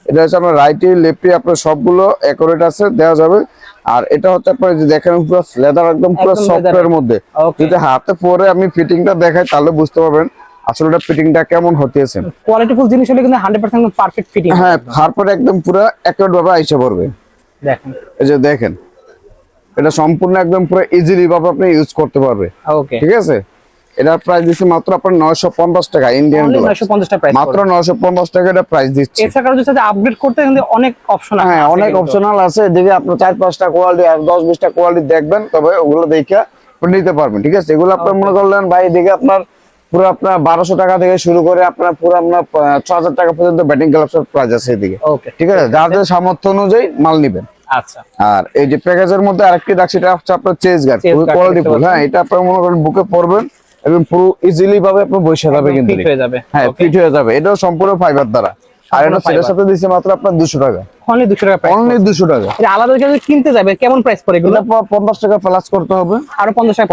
এটা হচ্ছে আপনার রাইটি লেফটি আপনার সবগুলো অ্যাকুরেট আছে, দেওয়া যাবে। আর এটা হচ্ছে আপনার যে দেখেন পুরো লেদার একদম পুরো সফটওয়্যার মধ্যে। যদি হাতে পরে আমি ফিটিংটা দেখাই তাহলে বুঝতে পারবেন আসলে এটা ফিটিংটা কেমন হতেছে। কোয়ালিটিফুল জিনিস হলে কিন্তু 100% পারফেক্ট ফিটিং। হ্যাঁ, তারপরে একদম পুরো অ্যাকুরেট ভাবে আইসা পড়বে। দেখেন এই যে দেখেন এটা সম্পূর্ণ একদম পুরো ইজিলি ভাবে আপনি ইউজ করতে পারবে। ওকে, ঠিক আছে। এটা প্রাইস দিচ্ছি মাত্র আপনার 950 টাকা ইন্ডিয়ান ডলার। 950 টাকা প্রাইস, মাত্র 950 টাকা এটা প্রাইস দিচ্ছি। এছাড়াও যদি আপগ্রেড করতে কিন্তু অনেক অপশন আছে। হ্যাঁ, অনেক অপশনাল আছে। এদিকে আপনি 4-5টা কোয়ালিটি আর 10-20টা কোয়ালিটি দেখবেন, তবে ওগুলো দেখে নিতে পারবেন। ঠিক আছে। এগুলো আপনার মনে করলেন ভাই এদিকে আপনার পুরো আপনার 1200 টাকা থেকে শুরু করে আপনার পুরো আপনার 6000 টাকা পর্যন্ত ব্যাটিং গ্লাভসের প্রাইস আছে এদিকে। ওকে, ঠিক আছে। যাদের সামর্থ্য অনুযায়ী মাল নেবেন। আচ্ছা। আর এই যে প্যাকেজের মধ্যে আরেকটি রাখছি, এটা হচ্ছে আপনার চেস গার্ড, খুবই কোয়ালিটিফুল। হ্যাঁ, এটা আপনার মনে করেন বুকে পরবেন এবং পুরো ইজিলি ভাবে আপনি বসে যাবে, কিন্তু ফিট হয়ে যাবে। হ্যাঁ, ফিট হয়ে যাবে। এটাও সম্পূর্ণ ফাইবার দ্বারা। আর এটা সেটার সাথে দিচ্ছে মাত্র আপনার 200 টাকা, অনলি 200 টাকা প্রাইস, অনলি 200 টাকা। এটা আলাদা যদি কিনতে যাবে কেমন প্রাইস পড়ে এগুলো? 50 টাকা প্লাস করতে হবে, আরো 50 টাকা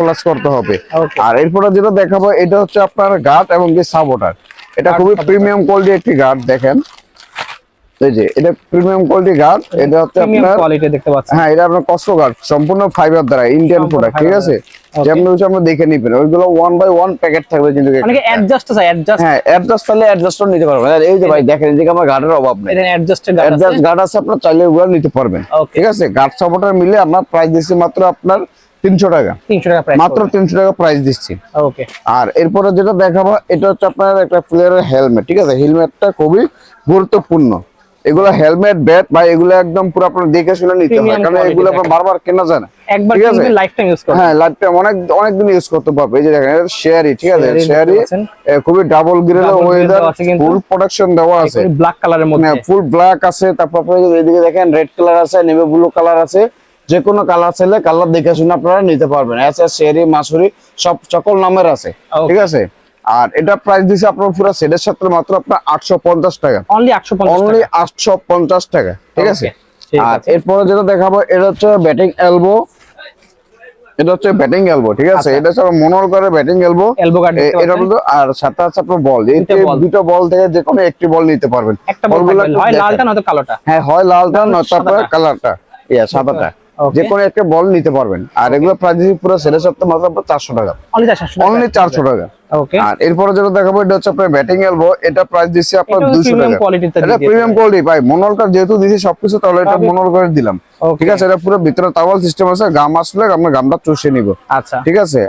প্লাস করতে হবে। Okay. আর এরপরে যেটা দেখাবো এটা হচ্ছে আপনার গার্ড এবং কি সাপোর্টার। এটা খুবই প্রিমিয়াম কোয়ালিটি একটি গার্ড। দেখেন এই যে এটা প্রিমিয়াম কোয়ালিটি গার্ড। এটা হচ্ছে আপনার কোয়ালিটি দেখতে পাচ্ছেন। হ্যাঁ, এটা আপনার কস্টো গার্ড, সম্পূর্ণ ফাইবার দ্বারা, ইন্ডিয়ান প্রোডাক্ট। ঠিক আছে। যেমন হচ্ছে আপনি দেখে নিবেন, ওইগুলো 1 বাই 1 প্যাকেট থাকবে কিন্তু অনেকে অ্যাডজাস্ট চাই, অ্যাডজাস্ট। হ্যাঁ, অ্যাডজাস্ট তাহলে অ্যাডজাস্টও নিতে পারবেন। আর এই যে ভাই দেখেন এদিকে আমার গার্ডের অভাব নেই, এটা অ্যাডজাস্টেড অ্যাডজাস্ট গার্ড আছে, আপনার চাইলে ওগুলো নিতে পারবেন। ঠিক আছে। গার্ড সাপোর্টার মিলে আমার প্রাইস দিচ্ছি মাত্র আপনার 300 টাকা, 300 টাকা প্রাইস, মাত্র 300 টাকা প্রাইস দিচ্ছি। ওকে। আর এরপরে যেটা দেখাবো এটা হচ্ছে আপনার একটা প্লেয়ারের হেলমেট। ঠিক আছে। হেলমেটটা খুবই গুরুত্বপূর্ণ। এগুলো হেলমেট, ব্যাট ভাই এগুলো একদম পুরো আপনার দেখে শুনে নিতে হয়, কারণ এগুলো আপনার বারবার কেনা যায় না। একবার কিনলে লাইফ টাইম ইউজ করতে। হ্যাঁ, লাইফ টাইম অনেক দিন ইউজ করতে পারবে। এই যে দেখেন এটা শেয়ারি। ঠিক আছে। শেয়ারি খুবই ডাবল গ্রেড ওয়েদার, ফুল প্রোটেকশন দেওয়া আছে, ব্ল্যাক কালারের মধ্যে, ফুল ব্ল্যাক আছে। তারপর আপনি এদিকে দেখেন রেড কালার আছে, নেভি ব্লু কালার আছে। যে কোনো কালার চাইলে কালার দেখে শুনে আপনারা নিতে পারবেন। আছে শেয়ারি, মাসুরি, সব সকল নামের আছে। ঠিক আছে। আর এটা প্রাইস দিছে আপনার পুরো সেটের সাথে মাত্র আপনার 850 টাকা, অনলি 850 টাকা। ঠিক আছে। ঠিক আর আছে। এরপরে যেটা দেখাবো এটা হচ্ছে ব্যাটিং এলবো। এটা হচ্ছে ব্যাটিং এলবো। ঠিক আছে। এটা হচ্ছে মনোর করে ব্যাটিং এলবো, এলবো গার্ড দেখতে এটা বলতো। আর সাথে আছে আপনার বল, এই দুটো বল থেকে যে কোনো একটি বল নিতে পারবেন। একটা বল হয় লালটা নয়তো কালোটা। হ্যাঁ, হয় লালটা নয়তো আপনার কালারটা, সাদাটা, যে কোনো একটা বল নিতে পারবেন। আর এগুলো প্রাইস পুরো সেটের সাথে মাত্র 400 টাকা, অনলি 400 টাকা। ওকে। আর এরপরে যেটা দেখাবো এটা হচ্ছে আপনার ব্যাটিং এলবো। এটা প্রাইস দিচ্ছি আপনার 200 টাকা। এটা প্রিমিয়াম কোয়ালিটি ভাই, মনোলটা যেহেতু দিছি সবকিছু, তাহলে এটা মনোল করে দিলাম। ঠিক আছে। এটা পুরো ভিতরে টাওয়াল সিস্টেম আছে, গাম আসলে আমরা গামটা চুষে নিব। আচ্ছা, ঠিক আছে।